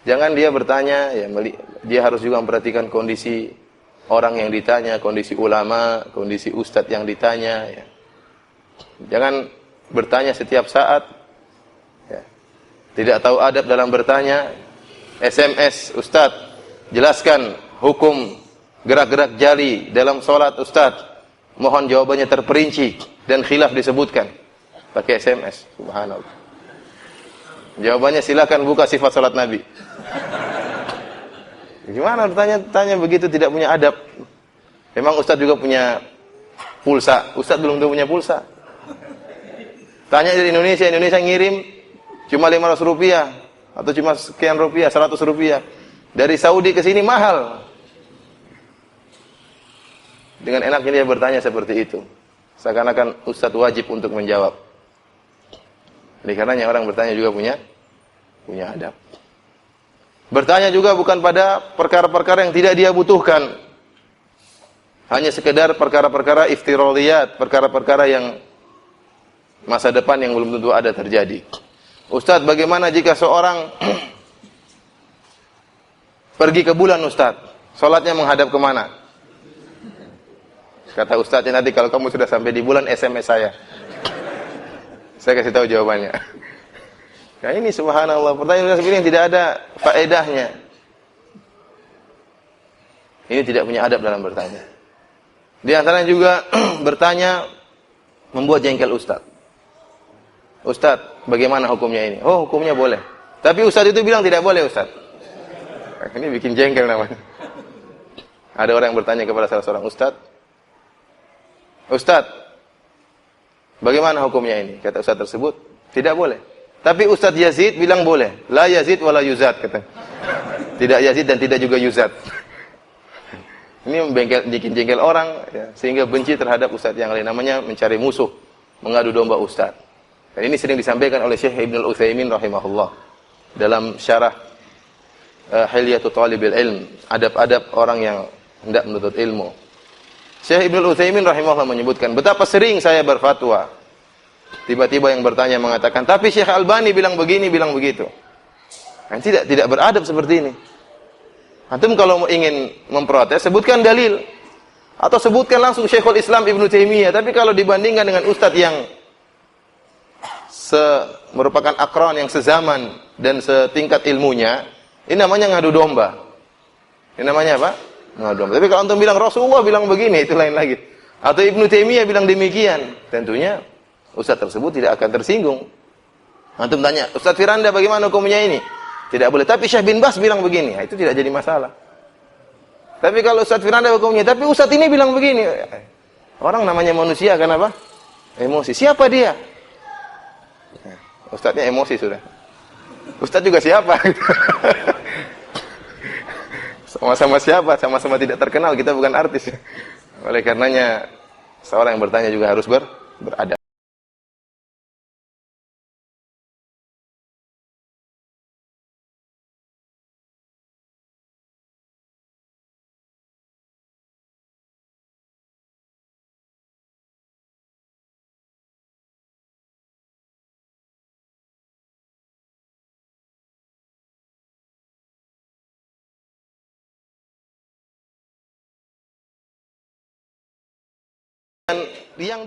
Jangan dia bertanya, ya, dia harus juga memperhatikan kondisi orang yang ditanya, kondisi ulama, kondisi ustadz yang ditanya. Ya. Jangan bertanya setiap saat. Ya. Tidak tahu adab dalam bertanya. SMS, ustadz, jelaskan hukum gerak-gerak jari dalam sholat ustadz. Mohon jawabannya terperinci dan khilaf disebutkan. Pakai SMS, subhanallah. Jawabannya silakan buka sifat sholat Nabi. Gimana tanya begitu tidak punya adab? Memang ustadz juga punya pulsa. Ustadz belum tentu punya pulsa. Tanya dari Indonesia, Indonesia ngirim cuma 500 rupiah atau cuma sekian rupiah, 100 rupiah. Dari Saudi ke sini mahal. Dengan enaknya dia bertanya seperti itu. Seakan-akan ustadz wajib untuk menjawab. Oleh karenanya orang bertanya juga punya adab. Bertanya juga bukan pada perkara-perkara yang tidak dia butuhkan. Hanya sekedar perkara-perkara iftiradiyat, perkara-perkara yang masa depan yang belum tentu ada terjadi. Ustaz, bagaimana jika seorang pergi ke bulan, Ustaz? Salatnya menghadap kemana? Kata Ustaznya, nanti kalau kamu sudah sampai di bulan, SMS saya. Saya kasih tahu jawabannya. Nah ini subhanallah, pertanyaan seperti ini tidak ada faedahnya. Ini tidak punya adab dalam bertanya. Di antaranya juga bertanya membuat jengkel ustaz. Ustaz, bagaimana hukumnya ini? Oh, hukumnya boleh. Tapi ustaz itu bilang tidak boleh, ustaz. Ini bikin jengkel namanya. Ada orang yang bertanya kepada salah seorang ustaz. Ustaz, bagaimana hukumnya ini? Kata ustaz tersebut, tidak boleh. Tapi Ustaz Yazid bilang boleh. La Yazid wala Yuzad, kata. Tidak Yazid dan tidak juga Yuzad. Ini bikin jengkel orang, ya, sehingga benci terhadap Ustaz yang lain. Namanya mencari musuh, mengadu domba Ustaz. Dan ini sering disampaikan oleh Syekh Ibnul Utsaimin rahimahullah dalam syarah Hilyatul Thalibil Ilm, adab-adab orang yang hendak menuntut ilmu. Syekh Ibnul Utsaimin rahimahullah menyebutkan, betapa sering saya berfatwa. Tiba-tiba yang bertanya mengatakan, tapi Syekh Albani bilang begini, bilang begitu. Kan tidak beradab seperti ini. Antum kalau ingin memprotes, sebutkan dalil. Atau sebutkan langsung Syekhul Islam Ibnu Taimiyah. Tapi kalau dibandingkan dengan ustadz yang merupakan akron yang sezaman dan setingkat ilmunya, ini namanya ngadu domba. Ini namanya apa? Ngadu domba. Tapi kalau antum bilang Rasulullah bilang begini, itu lain lagi. Atau Ibnu Taimiyah bilang demikian, tentunya ustaz tersebut tidak akan tersinggung. Antum tanya, Ustaz Firanda bagaimana hukumnya ini? Tidak boleh. Tapi Syekh bin Bas bilang begini. Itu tidak jadi masalah. Tapi kalau Ustaz Firanda hukumnya, tapi Ustaz ini bilang begini. Orang namanya manusia kan apa? Emosi. Siapa dia? Ustaznya emosi sudah. Ustaz juga siapa? Sama-sama siapa? Sama-sama tidak terkenal. Kita bukan artis. Oleh karenanya, seorang yang bertanya juga harus beradab. Yang